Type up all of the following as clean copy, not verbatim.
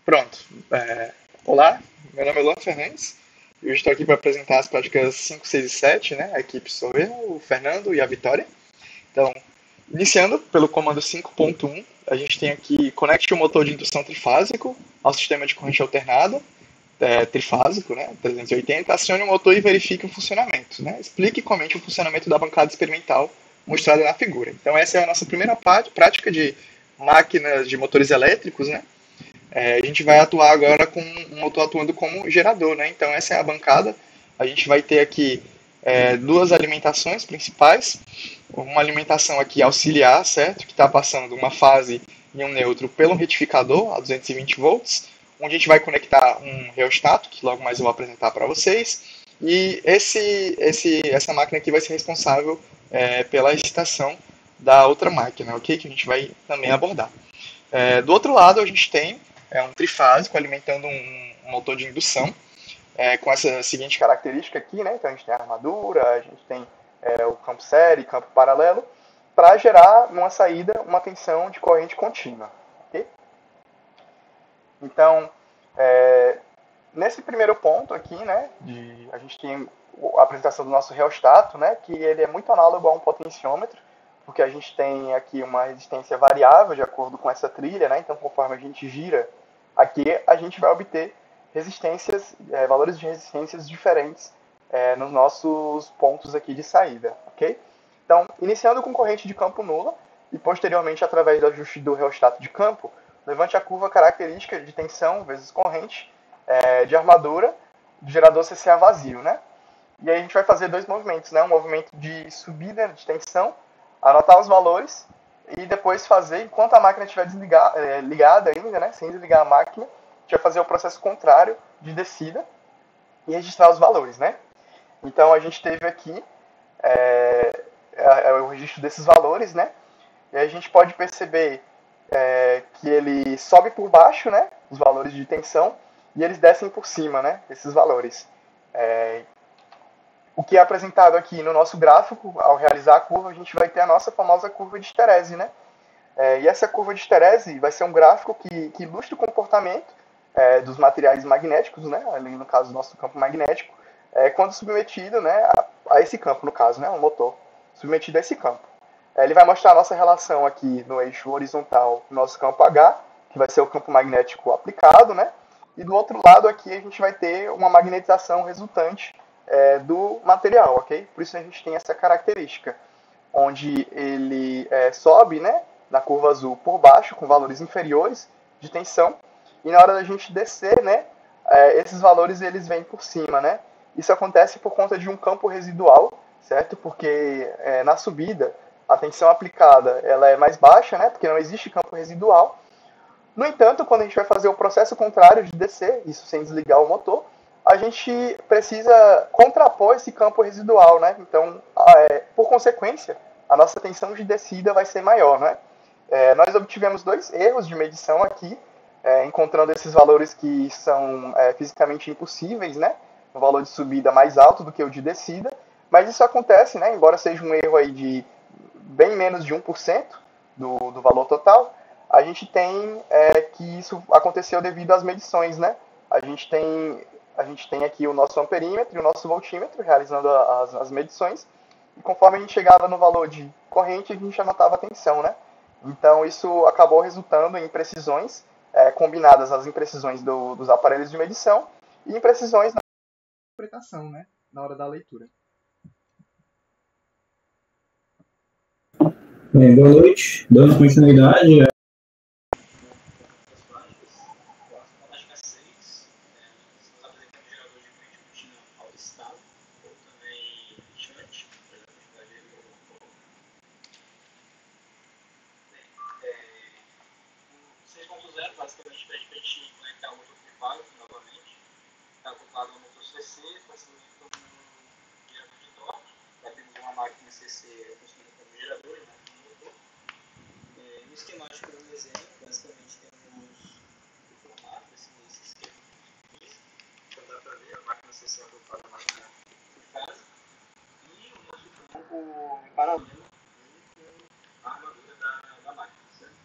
Pronto. Olá, meu nome é Luan Fernandes. Eu estou aqui para apresentar as práticas 5, 6 e 7, né? A equipe sou eu, o Fernando e a Vitória. Então, iniciando pelo comando 5.1, a gente tem aqui conecte o motor de indução trifásico ao sistema de corrente alternada, trifásico, né? 380, acione o motor e verifique o funcionamento, né? Explique e comente o funcionamento da bancada experimental mostrada na figura. Então, essa é a nossa primeira prática de máquinas de motores elétricos, né? A gente vai atuar agora com um motor atuando como gerador, né? Então essa é a bancada. A gente vai ter aqui duas alimentações principais. Uma alimentação aqui auxiliar, certo? Que está passando uma fase e um neutro pelo retificador a 220 volts, onde a gente vai conectar um reostato, que logo mais eu vou apresentar para vocês. E essa máquina aqui vai ser responsável pela excitação da outra máquina, ok? Que a gente vai também abordar. Do outro lado, a gente tem um trifásico alimentando um motor de indução, com essa seguinte característica aqui, né? Então a gente tem a armadura, a gente tem o campo série, campo paralelo, para gerar numa saída uma tensão de corrente contínua. Okay? Então, nesse primeiro ponto aqui, né, a gente tem a apresentação do nosso reostato, né, que ele é muito análogo a um potenciômetro, porque a gente tem aqui uma resistência variável de acordo com essa trilha, né, então conforme a gente gira aqui, a gente vai obter resistências, valores de resistências diferentes nos nossos pontos aqui de saída, ok? Então, iniciando com corrente de campo nula e posteriormente através do ajuste do reostato de campo, levante a curva característica de tensão vezes corrente de armadura do gerador CCA vazio, né? E aí a gente vai fazer dois movimentos, né? Um movimento de subida de tensão, anotar os valores e depois fazer, enquanto a máquina estiver ligada ainda, né? Sem desligar a máquina, a gente vai fazer o processo contrário de descida e registrar os valores, né? Então a gente teve aqui o registro desses valores, né? E aí a gente pode perceber que ele sobe por baixo, né? Os valores de tensão e eles descem por cima, né? Esses valores. O que é apresentado aqui no nosso gráfico, ao realizar a curva, a gente vai ter a nossa famosa curva de Terese, né? E essa curva de Terese vai ser um gráfico que ilustra o comportamento dos materiais magnéticos, né? Ali no caso do nosso campo magnético, quando submetido, né, a esse campo, no caso, né, um motor submetido a esse campo. Ele vai mostrar a nossa relação aqui no eixo horizontal, no nosso campo H, que vai ser o campo magnético aplicado, né? E do outro lado aqui a gente vai ter uma magnetização resultante do material, ok? Por isso a gente tem essa característica, onde ele sobe, né, na curva azul por baixo, com valores inferiores de tensão, e na hora da gente descer, né, esses valores eles vêm por cima, né? Isso acontece por conta de um campo residual, certo? Porque na subida a tensão aplicada ela é mais baixa, né? Porque não existe campo residual. No entanto, quando a gente vai fazer o processo contrário de descer, isso sem desligar o motor, a gente precisa contrapor esse campo residual, né? Então, por consequência, a nossa tensão de descida vai ser maior, né? Nós obtivemos dois erros de medição aqui, encontrando esses valores que são fisicamente impossíveis, né? Um valor de subida mais alto do que o de descida, mas isso acontece, né? Embora seja um erro aí de bem menos de 1% do valor total, a gente tem que isso aconteceu devido às medições, né? A gente tem aqui o nosso amperímetro e o nosso voltímetro realizando as medições, e conforme a gente chegava no valor de corrente, a gente anotava a tensão, né? Então isso acabou resultando em imprecisões combinadas às imprecisões dos aparelhos de medição e imprecisões na interpretação, né? Na hora da leitura. Boa noite, dando continuidade. Basicamente pede para a gente conectar o motor trifásico novamente, está acoplado ao motor CC, facilmente como um gerador de torque, já temos uma máquina CC funcionando como gerador, né, como motor. No esquemático do desenho, basicamente temos o formato desse esquema aqui, então dá para ver a máquina CC acoplada à máquina trifásica e o nosso campo em paralelo com a armadura da máquina, certo?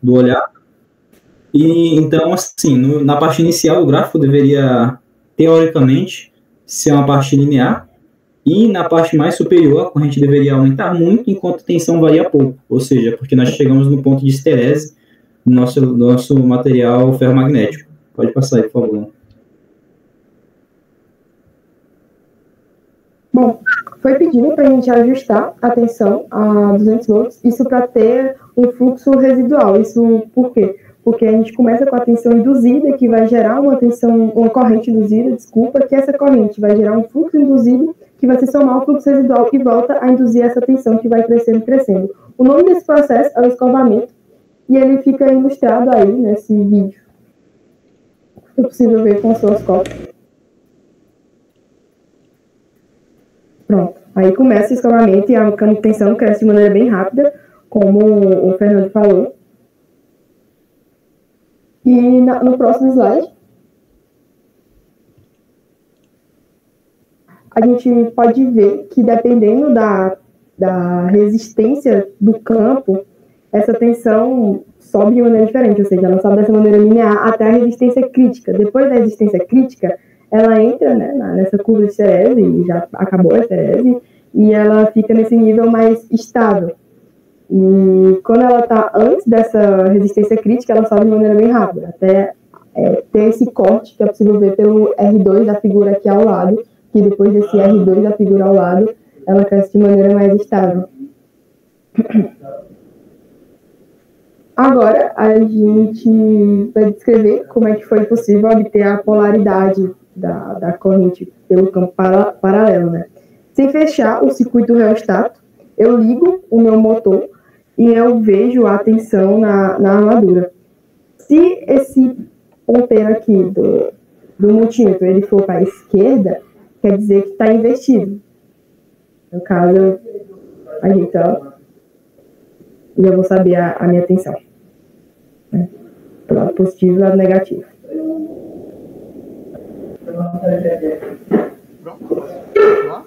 do olhar. E então, assim, na parte inicial, o gráfico deveria, teoricamente, ser uma parte linear, e na parte mais superior, a corrente deveria aumentar muito, enquanto a tensão varia pouco. Ou seja, porque nós chegamos no ponto de esterese do nosso material ferromagnético. Pode passar aí, por favor. Bom, foi pedido para a gente ajustar a tensão a 200 volts, isso para ter um fluxo residual. Isso por quê? Porque a gente começa com a tensão induzida, que vai gerar uma corrente induzida, desculpa, que essa corrente vai gerar um fluxo induzido, que vai se somar ao fluxo residual e volta a induzir essa tensão que vai crescendo, crescendo. O nome desse processo é o escovamento, e ele fica ilustrado aí nesse vídeo. É possível ver com o osciloscópio. Pronto. Aí começa o escovamento e a tensão cresce de maneira bem rápida, como o Fernando falou. E no próximo slide, a gente pode ver que dependendo da resistência do campo, essa tensão sobe de maneira diferente, ou seja, ela sobe dessa maneira linear até a resistência crítica. Depois da resistência crítica, ela entra, né, nessa curva de esterese, e já acabou a esterese, e ela fica nesse nível mais estável. E quando ela está antes dessa resistência crítica, ela sobe de maneira bem rápida, até ter esse corte que é possível ver pelo R2 da figura aqui ao lado, que depois desse R2 da figura ao lado, ela cresce de maneira mais estável. Agora, a gente vai descrever como é que foi possível obter a polaridade da corrente pelo campo paralelo, né? Sem fechar o circuito rheostato, eu ligo o meu motor e eu vejo a tensão na armadura. Se esse ponteiro aqui do multímetro ele for para a esquerda, quer dizer que está invertido. No caso, a gente já vou saber a minha tensão. Né? Do lado positivo e do lado negativo. Pronto, posso continuar?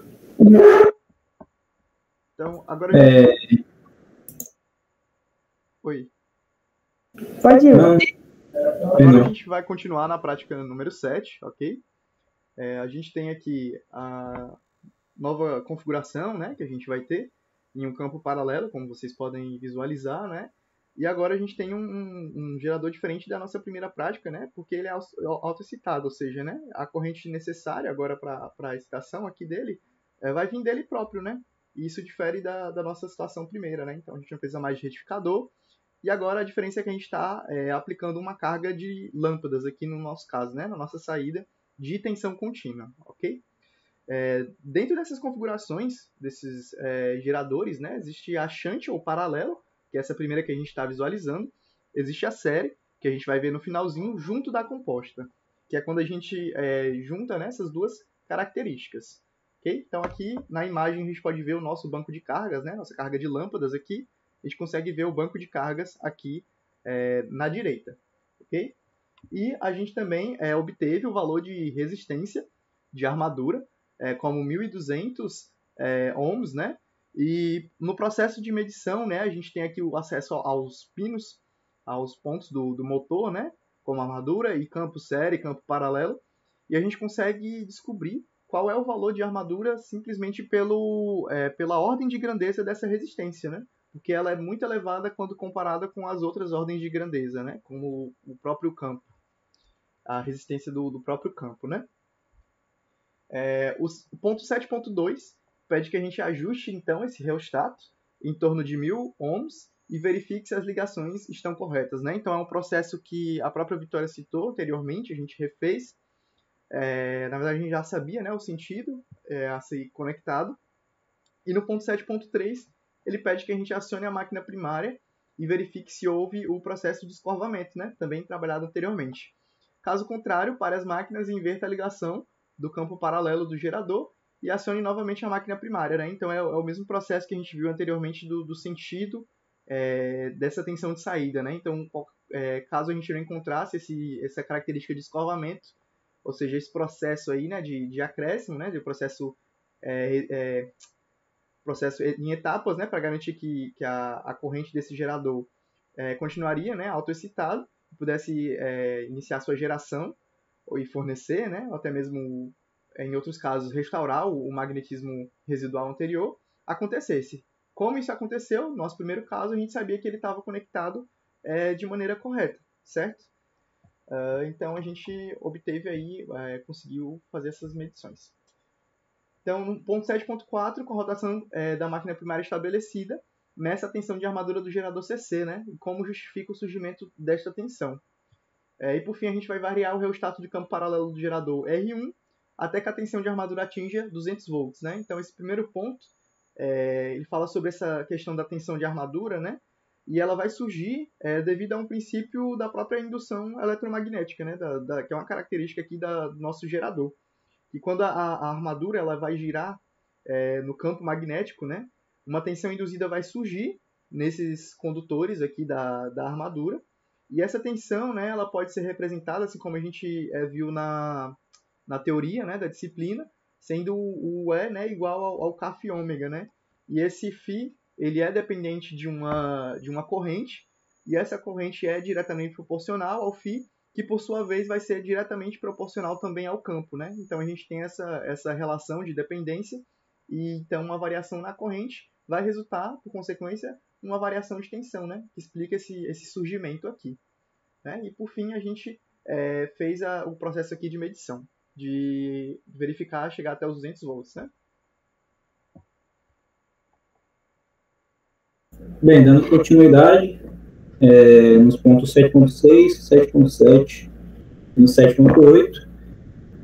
Então, agora a gente... Oi. Pode ir. Agora a gente vai continuar na prática número 7, ok? A gente tem aqui a nova configuração, né, que a gente vai ter em um campo paralelo, como vocês podem visualizar, né? E agora a gente tem um gerador diferente da nossa primeira prática, né? Porque ele é autoexcitado, ou seja, né, a corrente necessária agora para a excitação aqui dele vai vir dele próprio, né? E isso difere da nossa situação primeira, né? Então a gente não precisa mais de retificador. E agora a diferença é que a gente está aplicando uma carga de lâmpadas aqui no nosso caso, né? Na nossa saída de tensão contínua, ok? Dentro dessas configurações, desses geradores, né? Existe a shunt ou paralelo, que é essa primeira que a gente está visualizando. Existe a série, que a gente vai ver no finalzinho, junto da composta, que é quando a gente junta, né, essas duas características. Okay? Então aqui na imagem a gente pode ver o nosso banco de cargas, né, nossa carga de lâmpadas aqui. A gente consegue ver o banco de cargas aqui na direita. Okay? E a gente também obteve o valor de resistência de armadura, como 1.200 ohms, né? E no processo de medição, né, a gente tem aqui o acesso aos pinos, aos pontos do motor, né, como armadura e campo série, campo paralelo, e a gente consegue descobrir qual é o valor de armadura simplesmente pela ordem de grandeza dessa resistência, né? Porque ela é muito elevada quando comparada com as outras ordens de grandeza, né? Como o próprio campo, a resistência do próprio campo, né? O ponto 7.2 pede que a gente ajuste, então, esse rheostato em torno de 1.000 ohms e verifique se as ligações estão corretas, né? Então, é um processo que a própria Vitória citou anteriormente, a gente refez. Na verdade, a gente já sabia, né, o sentido a ser conectado. E no ponto 7.3, ele pede que a gente acione a máquina primária e verifique se houve o processo de escorvamento, né? Também trabalhado anteriormente. Caso contrário, pare as máquinas e inverta a ligação do campo paralelo do gerador e acione novamente a máquina primária, né? Então é o mesmo processo que a gente viu anteriormente do sentido dessa tensão de saída, né? Então, caso a gente não encontrasse essa característica de escorvamento, ou seja, esse processo aí, né, de acréscimo, né, de processo em etapas, né, para garantir que a corrente desse gerador continuaria, né, autoexcitado, pudesse iniciar sua geração e fornecer, né, ou até mesmo, em outros casos, restaurar o magnetismo residual anterior, acontecesse. Como isso aconteceu, no nosso primeiro caso, a gente sabia que ele estava conectado de maneira correta, certo? Então, a gente obteve aí, conseguiu fazer essas medições. Então, no ponto 7.4, com a rotação da máquina primária estabelecida, meça a tensão de armadura do gerador CC, né? E como justifica o surgimento desta tensão. E, por fim, a gente vai variar o reostato de campo paralelo do gerador R1 até que a tensão de armadura atinja 200 volts, né? Então, esse primeiro ponto, ele fala sobre essa questão da tensão de armadura, né? E ela vai surgir devido a um princípio da própria indução eletromagnética, né? Que é uma característica aqui do nosso gerador. E quando a armadura ela vai girar no campo magnético, né? Uma tensão induzida vai surgir nesses condutores aqui da armadura. E essa tensão, né, ela pode ser representada, assim como a gente viu na teoria, né, da disciplina, sendo o E, né, igual ao Kφ ômega, né? E esse Φ ele é dependente de uma corrente, e essa corrente é diretamente proporcional ao Φ, que por sua vez vai ser diretamente proporcional também ao campo, né? Então a gente tem essa relação de dependência, e então uma variação na corrente vai resultar, por consequência, uma variação de tensão, né? Que explica esse surgimento aqui, né? E por fim a gente fez o processo aqui de medição, de verificar, chegar até os 200 volts, né? Bem, dando continuidade, nos pontos 7.6, 7.7 e no 7.8,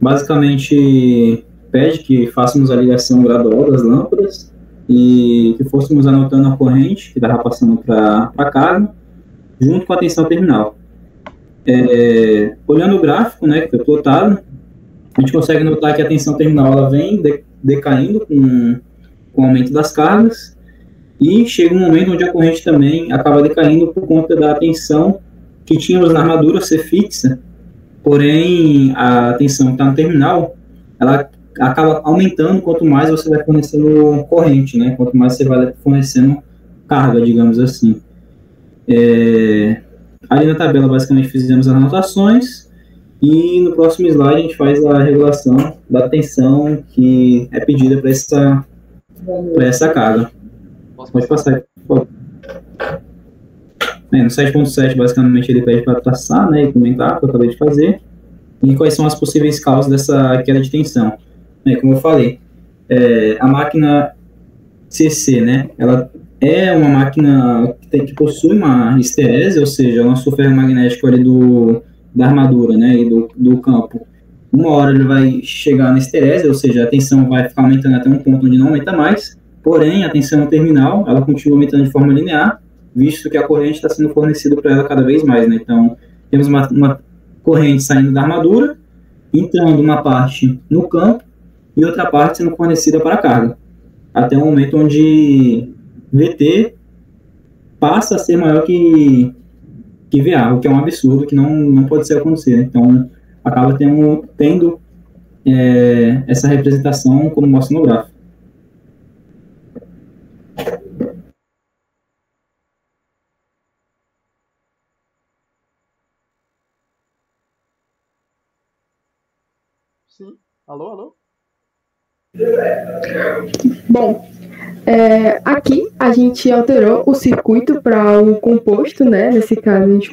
basicamente pede que façamos a ligação gradual das lâmpadas e que fôssemos anotando a corrente que estava passando para a carga, junto com a tensão terminal. Olhando o gráfico, né, que foi plotado, a gente consegue notar que a tensão terminal ela vem decaindo com o aumento das cargas, e chega um momento onde a corrente também acaba decaindo por conta da tensão que tínhamos na armadura ser fixa, porém a tensão que está no terminal, ela acaba aumentando quanto mais você vai fornecendo corrente, né? Quanto mais você vai fornecendo carga, digamos assim. Ali na tabela, basicamente, fizemos as anotações, e no próximo slide a gente faz a regulação da tensão que é pedida para essa carga. Pode passar, por favor. No 7.7, basicamente, ele pede para traçar, né, e comentar, que eu acabei de fazer, e quais são as possíveis causas dessa queda de tensão. Como eu falei, a máquina CC, né, ela é uma máquina que possui uma esterese, ou seja, o nosso ferro magnético ali da armadura, né, e do campo. Uma hora ele vai chegar na esterese, ou seja, a tensão vai ficar aumentando até um ponto onde não aumenta mais, porém a tensão terminal ela continua aumentando de forma linear, visto que a corrente está sendo fornecida para ela cada vez mais, né? Então, temos uma corrente saindo da armadura, entrando uma parte no campo e outra parte sendo fornecida para a carga, até o momento onde VT passa a ser maior que VA, o que é um absurdo, que não pode ser acontecer, né? Então, acaba tendo essa representação como mostra no gráfico. Sim. Alô? Bom, aqui a gente alterou o circuito para o composto, né? Nesse caso a gente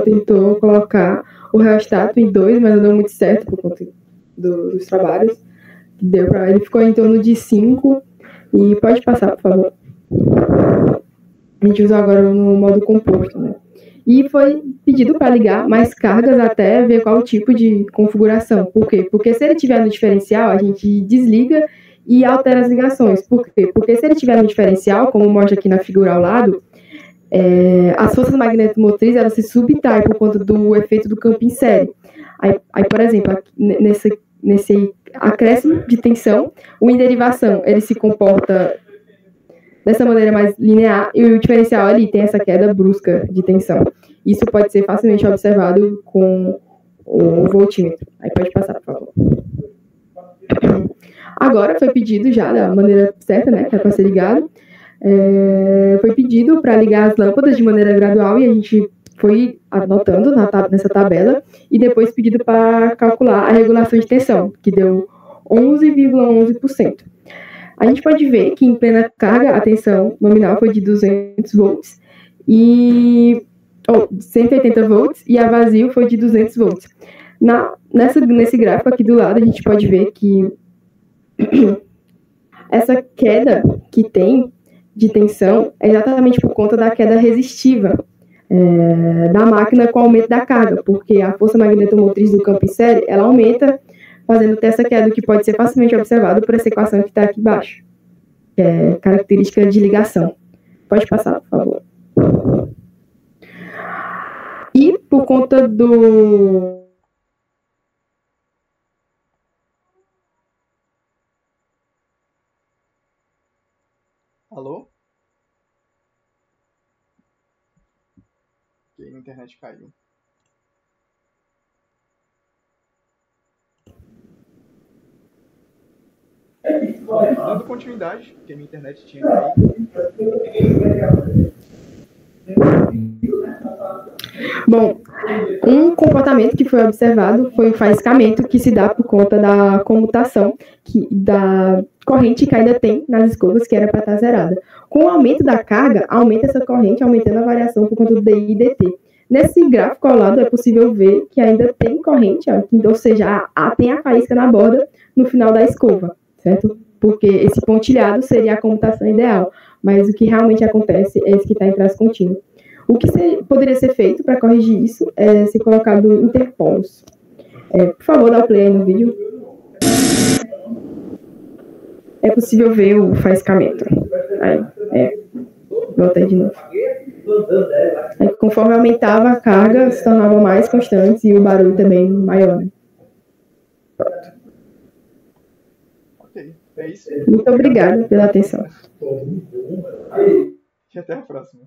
tentou colocar o reostato em 2, mas não deu muito certo por conta dos trabalhos. Ele ficou em torno de 5. E pode passar, por favor. A gente usa agora no modo composto, né? E foi pedido para ligar mais cargas até ver qual tipo de configuração. Por quê? Porque se ele tiver no diferencial, a gente desliga e altera as ligações. Por quê? Porque se ele tiver no diferencial, como mostra aqui na figura ao lado, as forças magnetomotrizes elas se subtraem por conta do efeito do campo em série. Aí por exemplo, nesse acréscimo de tensão, o em derivação ele se comporta dessa maneira mais linear, e o diferencial ali tem essa queda brusca de tensão. Isso pode ser facilmente observado com o voltímetro. Aí pode passar, por favor. Agora foi pedido já da maneira certa, né, que é para ser ligado, foi pedido para ligar as lâmpadas de maneira gradual e a gente foi anotando nessa tabela e depois pedido para calcular a regulação de tensão, que deu 11,11%. A gente pode ver que em plena carga a tensão nominal foi de 200 volts e 180 volts e a vazio foi de 200 volts. Nesse gráfico aqui do lado a gente pode ver que essa queda que tem de tensão é exatamente por conta da queda resistiva da máquina com o aumento da carga, porque a força magnetomotriz do campo em série, ela aumenta, fazendo ter essa queda, que pode ser facilmente observado por essa equação que está aqui embaixo, que é característica de ligação. Pode passar, por favor. E por conta do... Alô? Ok, a internet caiu. Dando continuidade, porque minha internet tinha caído. Bom, um comportamento que foi observado foi o faiscamento, que se dá por conta da comutação da corrente que ainda tem nas escovas, que era para estar zerada. Com o aumento da carga, aumenta essa corrente, aumentando a variação por conta do DI e DT. Nesse gráfico ao lado é possível ver que ainda tem corrente, ou seja, tem a faísca na borda no final da escova, certo? Porque esse pontilhado seria a comutação ideal, mas o que realmente acontece é esse que está em traço contínuo. O que poderia ser feito para corrigir isso é ser colocado interpolos. Por favor, dá o play aí no vídeo. É possível ver o faiscamento. Voltei de novo. Conforme aumentava a carga, se tornava mais constante e o barulho também maior. Né? Ok, é isso. Muito obrigada pela atenção. E até a próxima.